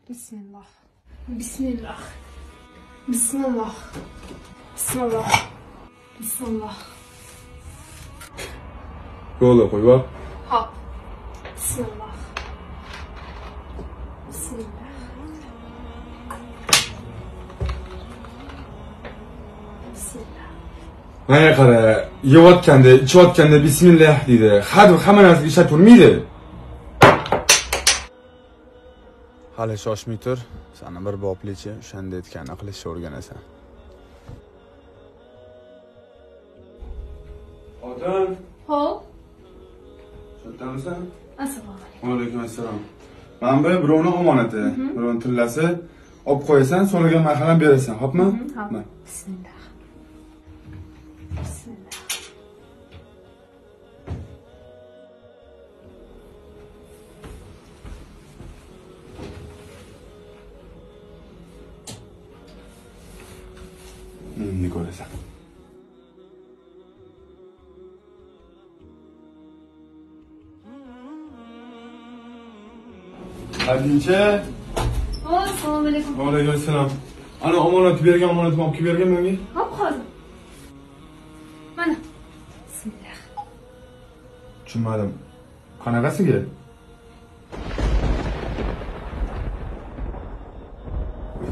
Bismillah. Bismillah. Bismillah. Bismillah. Bismillah. Yo'la qo'y bak. Hop. Bismillah. Bismillah. Bismillah. Mana qara, yeyotganda, ichayotganda bismillah deydi. Hamma narsa ishlatavermaydi. Hali shoshmay tur. Seni bir boplichi o'shanda aytganini qilishni o'rganasan. Otam. Hop. Shoddanmisan? Assalomu alaykum. Va alaykum assalom. Mana bu birovning omonati, birovning tillasi. Olib qo'yasan, so'ragan marhalan berasan, xo'pmi? Hop. Bismillah. Bismillah. Ne ko'rasan? Hadincha. Assalomu alaykum. Va alaykum assalom. Ana omonat bergan, omonatni olib kelib bergan menga. Hop, hozir. Mana. Bismillah. Tushunmadim. Qanaqasiga?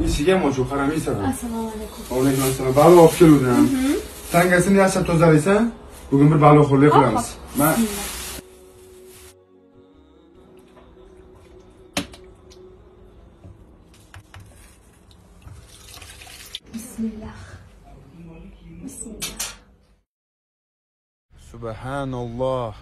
Ishiga mo'shu qaramaysan. Assalomu alaykum. Va alaykum assalom. Baliq olib keluvdim. Tangasini yashab tozalaysan. Bugun bir baliqxo'rlik qilamiz. Men Bismillah. Bismillah. Subhanalloh.